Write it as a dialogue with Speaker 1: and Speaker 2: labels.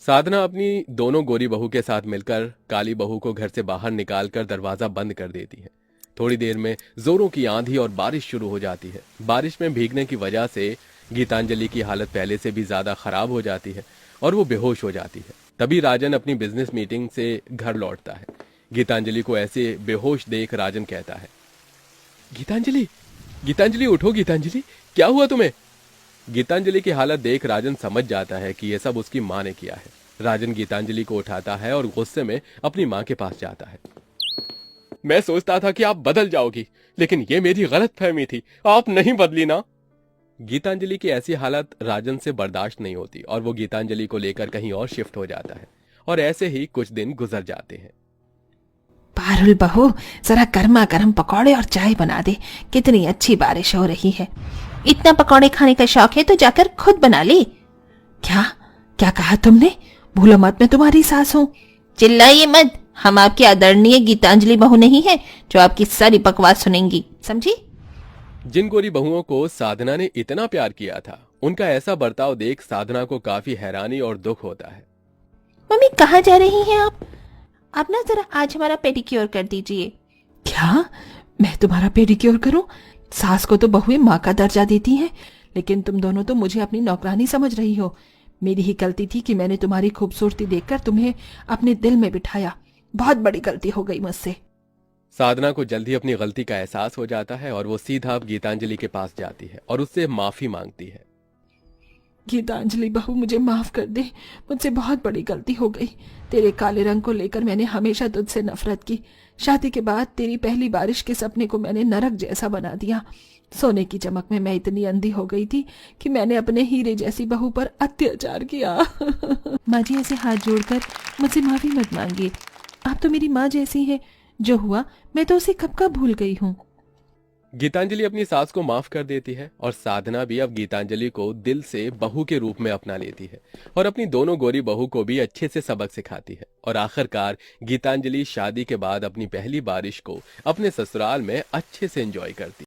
Speaker 1: साधना अपनी दोनों गोरी बहू के साथ मिलकर काली बहू को घर से बाहर निकालकर दरवाजा बंद कर देती है। थोड़ी देर में जोरों की आंधी और बारिश शुरू हो जाती है। बारिश में भीगने की वजह से गीतांजलि की हालत पहले से भी ज्यादा खराब हो जाती है और वो बेहोश हो जाती है। तभी राजन अपनी बिजनेस मीटिंग से घर लौटता है। गीतांजलि को ऐसे बेहोश देख राजन कहता है, गीतांजलि, गीतांजलि उठो गीतांजलि, क्या हुआ तुम्हें? गीतांजलि की हालत देख राजन समझ जाता है कि यह सब उसकी माँ ने किया है। राजन गीतांजलि को उठाता है और गुस्से में अपनी माँ के पास जाता है। मैं सोचता था कि आप बदल जाओगी, लेकिन ये मेरी गलत फहमी थी, आप नहीं बदली ना। गीतांजलि की ऐसी हालत राजन से बर्दाश्त नहीं होती और वो गीतांजलि को लेकर कहीं और शिफ्ट हो जाता है और ऐसे ही कुछ दिन गुजर जाते हैं।
Speaker 2: पारुल बहू, जरा गर्मा गर्म पकौड़े और चाय बना दे। कितनी अच्छी बारिश हो रही है। इतना पकौड़े खाने का शौक है तो जाकर खुद बना ले। क्या क्या कहा तुमने? भूलो मत, मैं तुम्हारी सास हूँ। चिल्लाइए मत, हम आपकी आदरणीय गीतांजलि बहू नहीं है जो आपकी सारी बकवास सुनेंगी, समझी?
Speaker 1: जिन गोरी बहुओं को साधना ने इतना प्यार किया था, उनका ऐसा बर्ताव देख साधना को काफी हैरानी और दुख होता है।
Speaker 2: मम्मी, कहाँ जा रही हैं आप ना जरा आज हमारा पेडिक्योर कर दीजिए। क्या? मैं तुम्हारा पेडिक्योर करूं? सास को तो बहुएं माँ का दर्जा देती हैं, लेकिन तुम दोनों तो मुझे अपनी नौकरानी समझ रही हो। मेरी ही गलती थी कि मैंने तुम्हारी खूबसूरती देखकर तुम्हें अपने दिल में बिठाया। बहुत बड़ी गलती हो गई मुझसे।
Speaker 1: साधना को जल्दी अपनी गलती का एहसास हो जाता है और वो सीधा अब गीतांजलि के पास जाती है और उससे माफी मांगती है।
Speaker 2: गीतांजलि बहू, मुझे माफ कर दे। मुझसे बहुत बड़ी गलती हो गई। तेरे काले रंग को लेकर मैंने हमेशा तुझसे नफरत की। शादी के बाद तेरी पहली बारिश के सपने को मैंने नरक जैसा बना दिया। सोने की चमक में मैं इतनी अंधी हो गई थी कि मैंने अपने हीरे जैसी बहू पर अत्याचार किया। माँ जी, ऐसे हाथ जोड़कर मुझसे माफी मत मांगिए। आप तो मेरी माँ जैसी हैं। जो हुआ मैं तो उसे कब का भूल गई हूँ।
Speaker 1: गीतांजलि अपनी सास को माफ कर देती है और साधना भी अब गीतांजलि को दिल से बहू के रूप में अपना लेती है और अपनी दोनों गोरी बहू को भी अच्छे से सबक सिखाती है। और आखिरकार गीतांजलि शादी के बाद अपनी पहली बारिश को अपने ससुराल में अच्छे से एंजॉय करती है।